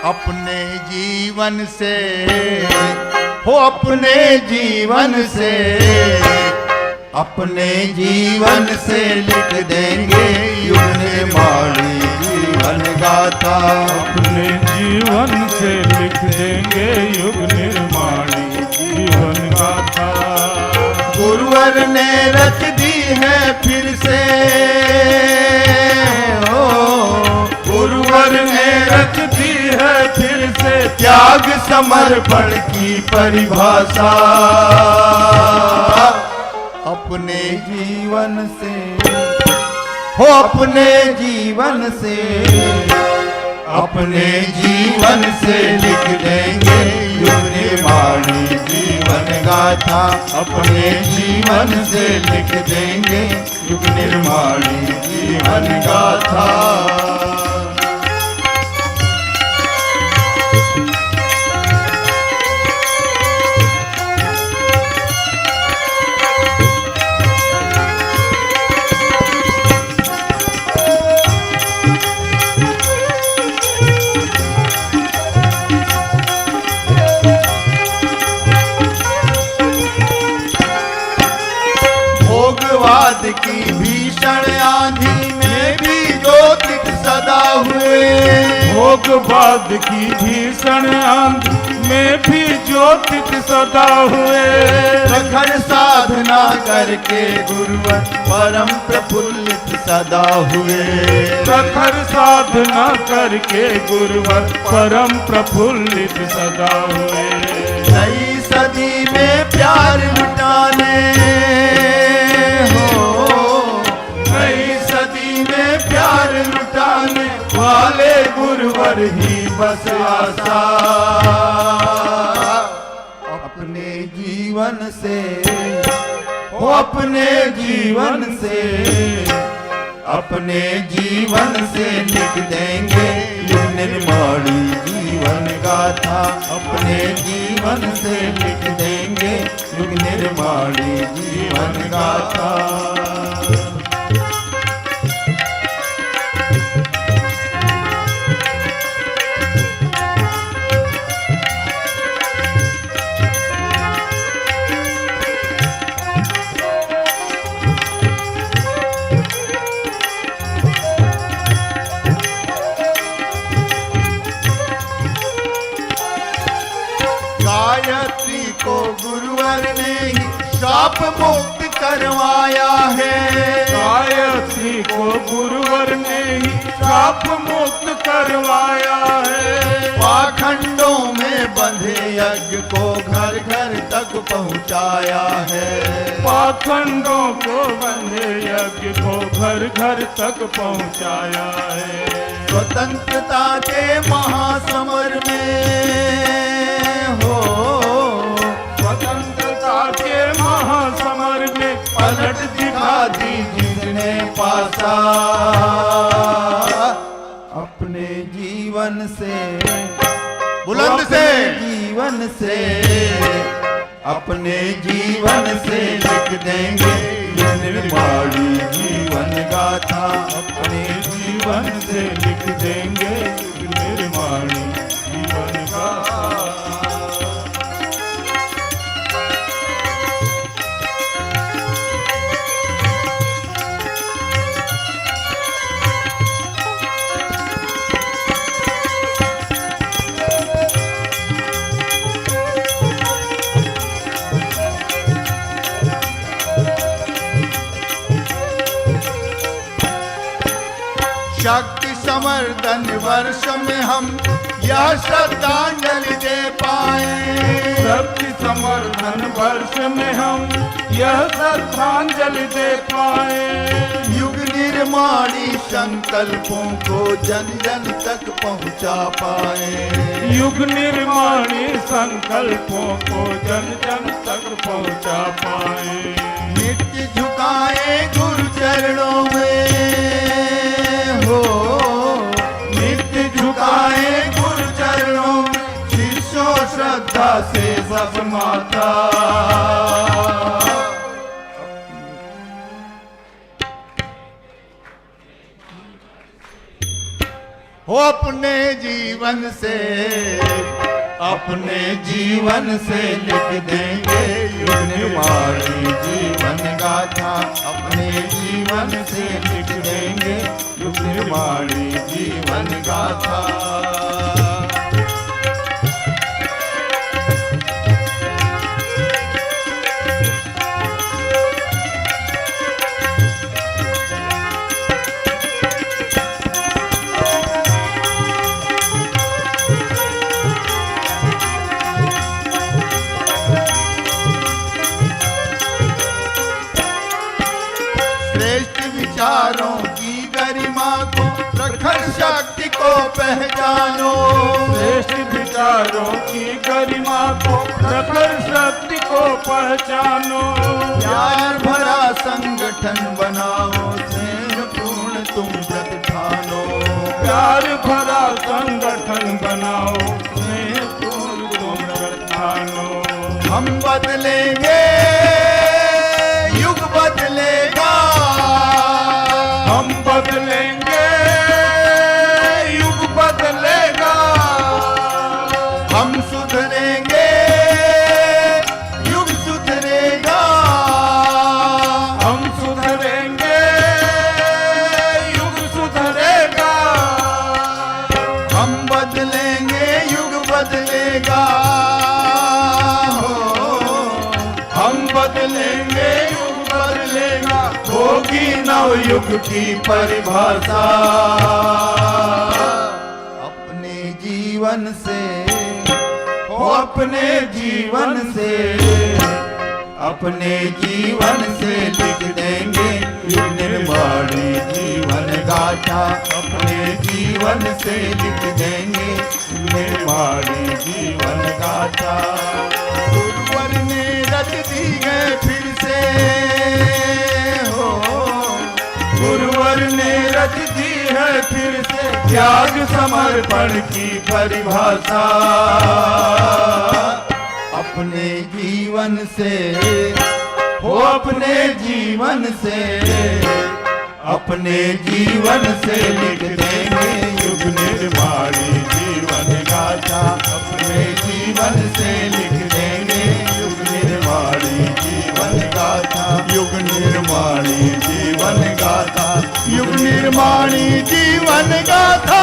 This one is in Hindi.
अपने जीवन से हो, अपने जीवन से, अपने जीवन से लिख देंगे युग निर्माणी जीवन गाथा। अपने जीवन से लिख देंगे युग निर्माणी जीवन गाथा। गुरुवर ने रच दी है फिर से, ओ गुरुवर ने रच दी है फिर से त्याग समर्पण की परिभाषा। अपने जीवन से हो, अपने जीवन से, अपने जीवन से लिख देंगे युग निर्माणी जीवन गाथा। अपने जीवन से लिख देंगे युग निर्माणी जीवन गाथा। भोगवाद की भीषण आंधी में भी ज्योतिक सदा हुए। भोगवाद की भीषण आंधी में भी ज्योतिक सदा हुए। प्रखर साधना करके गुरुवर परम प्रफुल्लित सदा हुए। प्रखर साधना करके गुरुवर परम प्रफुल्लित सदा हुए। नई सदी में प्यार लुटाने, प्यार लुटाने वाले गुरुवर ही बस आशा। अपने जीवन से हो, अपने जीवन से, अपने जीवन से लिख देंगे युग निर्माणी जीवन गाथा। अपने जीवन से लिख देंगे युग निर्माणी जीवन गाथा। गायत्री को गुरुवर ने ही शाप मुक्त करवाया है। गायत्री को गुरुवर ने ही शाप मुक्त करवाया है। पाखंडों में बंधे यज्ञ को घर घर तक पहुंचाया है। पाखंडों को बंधे यज्ञ को घर घर तक पहुंचाया है। स्वतंत्रता के महासमर में हो, स्वतंत्रता के महासमर में पलट दिखा दी जिसने पासा। अपने जीवन से, बुलंद से, जीवन से, अपने जीवन से लिख देंगे युग निर्माणी जीवन गाथा। अपने जीवन से लिख देंगे युग निर्माणी जीवन गाथा। शक्ति संवर्धन वर्ष में हम यह श्रद्धांजलि दे पाए। शक्ति संवर्धन वर्ष में हम यह श्रद्धांजलि दे पाए। युग निर्माणी संकल्पों को जन जन तक पहुंचा पाए। युग निर्माणी संकल्पों को जन जन तक पहुंचा पाए। नित्य झुकाए गुरु चरणों में हो, नित्य झुकाए गुरु चरणों में शिष्यों श्रद्धा से सब माता। हो अपने जीवन से, अपने जीवन से लिख देंगे युग निर्माणी जीवन गाथा। अपने जीवन से लिख देंगे युग निर्माणी जीवन गाथा। विचारों की गरिमा को, प्रखर शक्ति को पहचानो। श्रेष्ठ विचारों की गरिमा को, प्रखर शक्ति को पहचानो। प्यार भरा संगठन बनाओ, स्नेहपूर्ण तुम व्रत ठानो। प्यार भरा संगठन बनाओ, स्नेहपूर्ण तुम व्रत ठानो। हम बदलेंगे, युग बदलेगा। हम बदलेंगे, युग बदलेगा। हम सुधरेंगे, युग सुधरेगा। हम सुधरेंगे, युग सुधरेगा। हम बदलेंगे, युग बदलेगा। हम बदलेंगे, युग बदलेगा। होगी नवयुग की परिभाषा। अपने जीवन से, हो अपने जीवन से, अपने जीवन से लिख देंगे युग निर्माणी जीवन गाथा। अपने जीवन से लिख देंगे युग निर्माणी जीवन गाथा। गुरुवर ने रच दी है फिर से, हो गुरुवर ने रच दी है फिर से त्याग समर्पण की परिभाषा। अपने जीवन से, हो अपने जीवन से, अपने जीवन से लिख देंगे युग निर्माणी जीवन गाथा। अपने जीवन से लिख देंगे युग निर्माणी जीवन गाथा। युग निर्माणी जीवन गाथा। युग निर्माणी जीवन गाथा।